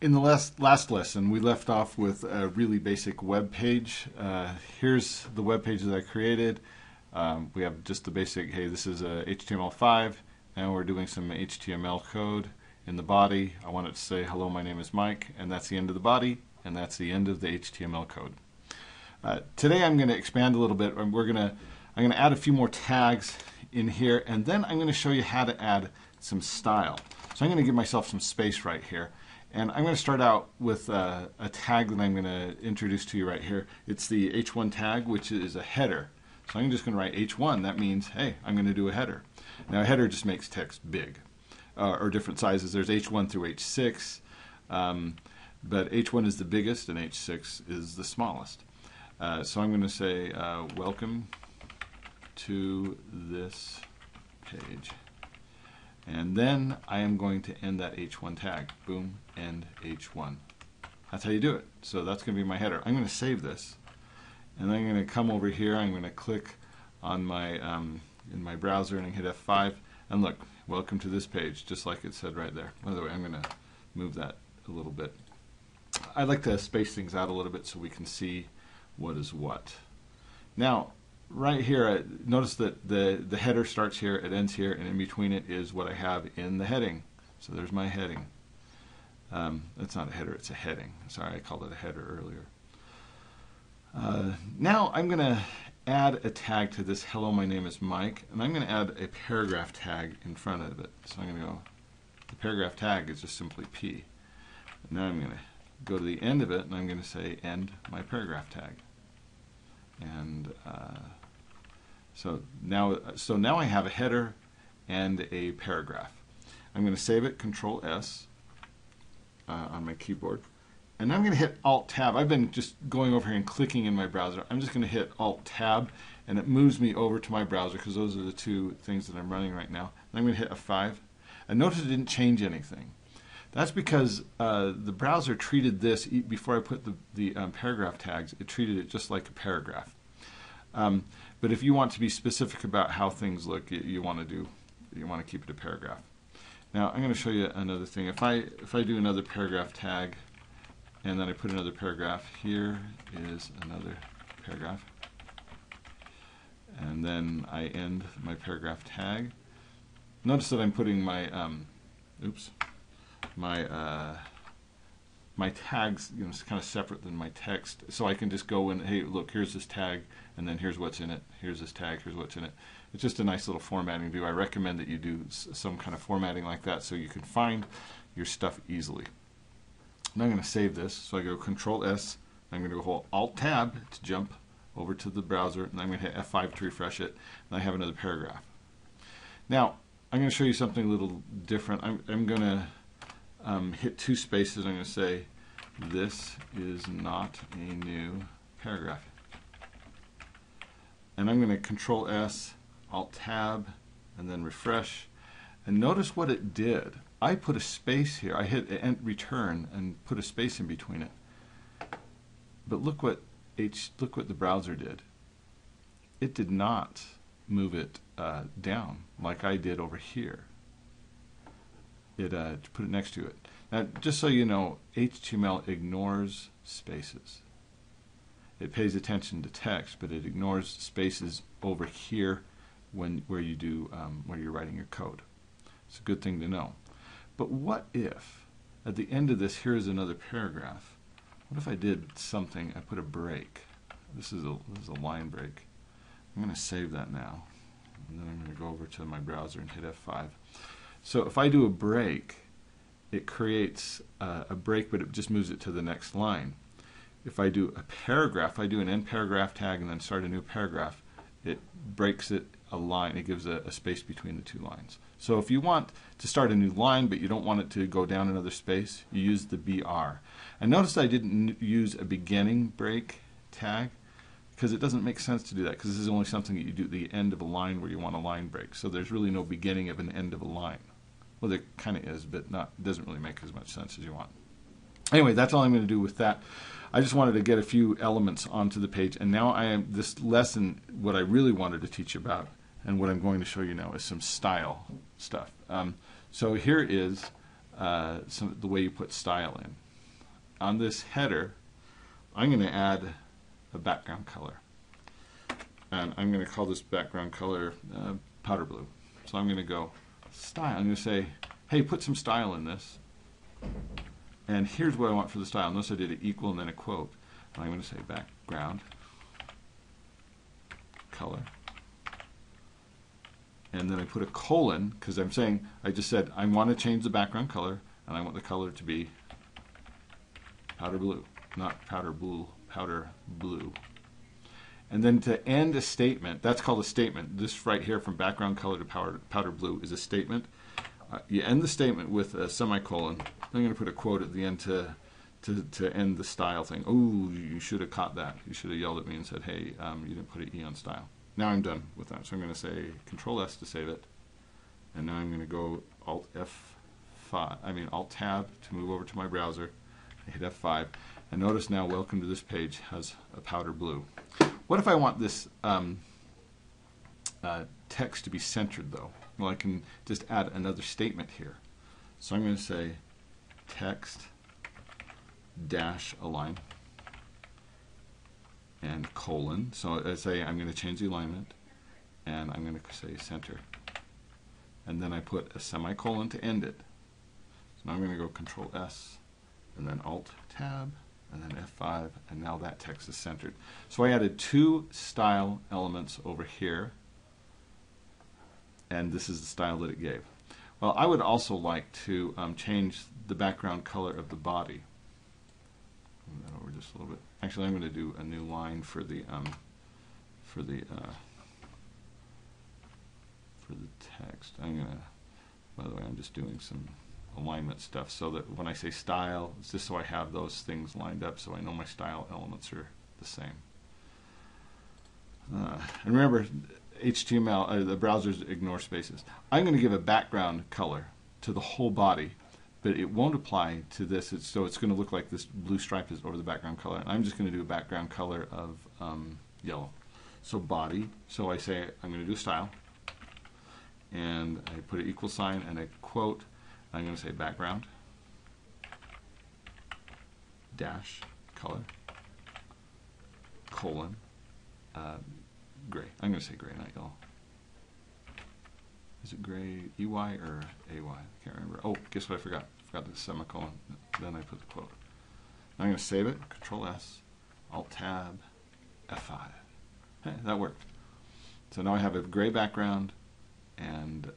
In the last lesson, we left off with a really basic web page. Here's the web page that I created. We have just the basic, hey, this is a HTML5, and we're doing some HTML code in the body. I want it to say, hello, my name is Mike, and that's the end of the body, and that's the end of the HTML code. Today I'm going to expand a little bit, and I'm going to add a few more tags in here, and then I'm going to show you how to add some style. So I'm going to give myself some space right here. And I'm going to start out with a tag that I'm going to introduce to you right here. It's the H1 tag, which is a header. So I'm just going to write H1. That means, hey, I'm going to do a header. Now, a header just makes text big, or different sizes. There's H1 through H6, but H1 is the biggest and H6 is the smallest. So I'm going to say, welcome to this page. And then I am going to end that H1 tag. Boom, end H1. That's how you do it. So that's going to be my header. I'm going to save this. And then I'm going to come over here. I'm going to click on my in my browser and hit F5. And look, welcome to this page, just like it said right there. By the way, I'm going to move that a little bit. I like to space things out a little bit so we can see what is what. Now, right here, notice that the header starts here, it ends here, and in between it is what I have in the heading. So there's my heading. It's not a header, it's a heading. Sorry, I called it a header earlier. Now I'm going to add a tag to this hello, my name is Mike, and I'm going to add a paragraph tag in front of it. So I'm going to go, the paragraph tag is just simply P. And now I'm going to go to the end of it, and I'm going to say end my paragraph tag. And so now I have a header and a paragraph. I'm going to save it, Control S on my keyboard, and I'm going to hit Alt Tab. I've been just going over here and clicking in my browser. I'm just going to hit Alt Tab, and it moves me over to my browser because those are the two things that I'm running right now. And I'm going to hit F5, and notice it didn't change anything. That's because the browser treated this before I put the paragraph tags. It treated it just like a paragraph. But if you want to be specific about how things look, you want to keep it a paragraph. Now I'm going to show you another thing. If I do another paragraph tag, and then I put another paragraph, here is another paragraph, and then I end my paragraph tag. Notice that I'm putting my my tags, kind of separate than my text, so I can just go and, hey, look, here's this tag, and then here's what's in it. Here's this tag, here's what's in it. It's just a nice little formatting to do. I recommend that you do some kind of formatting like that so you can find your stuff easily. Now I'm going to save this, so I go Control S. I'm going to go Alt Tab to jump over to the browser, and I'm going to hit F5 to refresh it, and I have another paragraph. Now I'm going to show you something a little different. I'm going to hit two spaces. I'm going to say, this is not a new paragraph. And I'm going to Control S, Alt Tab, and then refresh. And notice what it did. I put a space here. I hit return and put a space in between it. But look what the browser did. It did not move it down like I did over here. It put it next to it. Now, just so you know, HTML ignores spaces. It pays attention to text, but it ignores spaces over here where you're writing your code. It's a good thing to know. But what if at the end of this, here's another paragraph? What if I did something? I put a break. This is a line break. I'm going to save that now, and then I'm going to go over to my browser and hit F5. So if I do a break, it creates a break, but it just moves it to the next line. If I do a paragraph, I do an end paragraph tag and then start a new paragraph, it breaks it a line. It gives a space between the two lines. So if you want to start a new line, but you don't want it to go down another space, you use the BR. And notice I didn't use a beginning break tag, because it doesn't make sense to do that, because this is only something that you do at the end of a line where you want a line break. So there's really no beginning of an end of a line. Well, there kind of is, but it doesn't really make as much sense as you want. Anyway, that's all I'm going to do with that. I just wanted to get a few elements onto the page, and now this lesson, what I really wanted to teach you about, and what I'm going to show you now, is some style stuff. So here is the way you put style in. on this header, I'm going to add a background color. And I'm going to call this background color powder blue. So I'm going to go style. I'm going to say, hey, put some style in this. And here's what I want for the style. Notice I did it equal and then a quote. And I'm going to say background color. And then I put a colon because I'm saying, I just said I want to change the background color and I want the color to be powder blue, not powder blue, powder blue. And then to end a statement, that's called a statement. This right here from background color to powder blue is a statement. You end the statement with a semicolon. I'm going to put a quote at the end to end the style thing. Oh, you should have caught that. You should have yelled at me and said, hey, you didn't put an E on style. Now I'm done with that. So I'm going to say Control S to save it. And now I'm going to go Alt Tab to move over to my browser. I hit F5. And notice now, welcome to this page has a powder blue. What if I want this text to be centered, though? Well, I can just add another statement here. So I'm going to say text dash align and colon. So I say I'm going to change the alignment, and I'm going to say center. And then I put a semicolon to end it. So now I'm going to go Control S, and then Alt Tab, and then F5, and now that text is centered. So I added two style elements over here, and this is the style that it gave. Well, I would also like to change the background color of the body. Move that over just a little bit. Actually, I'm going to do a new line for the text. I'm going to, by the way, I'm just doing some alignment stuff so that when I say style, it's just so I have those things lined up so I know my style elements are the same. And remember, HTML, the browsers ignore spaces. I'm going to give a background color to the whole body, but it won't apply to this. So it's going to look like this blue stripe is over the background color. And I'm just going to do a background color of yellow. So body, so I say I'm going to do style, and I put an equal sign and a quote. I'm going to say background dash color colon gray. I'm going to say gray, not yellow. Is it gray EY or AY? I can't remember. Oh, guess what I forgot? I forgot the semicolon. Then I put the quote. I'm going to save it. Control S, Alt Tab, F5. Hey, that worked. So now I have a gray background, and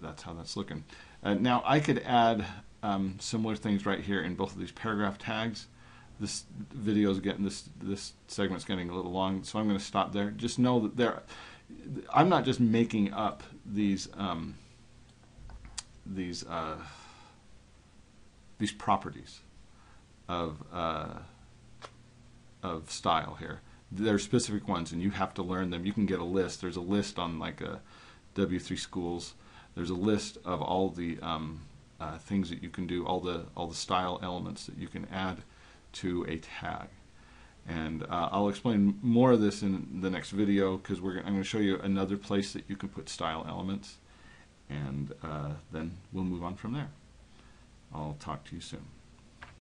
that's how that's looking. Now I could add similar things right here in both of these paragraph tags. This video is getting this segment's getting a little long, so I'm going to stop there. Just know that I'm not just making up these properties of style here. There are specific ones, and you have to learn them. You can get a list. There's a list on like a W3 Schools. There's a list of all the things that you can do, all the style elements that you can add to a tag. And I'll explain more of this in the next video because I'm going to show you another place that you can put style elements, and then we'll move on from there. I'll talk to you soon.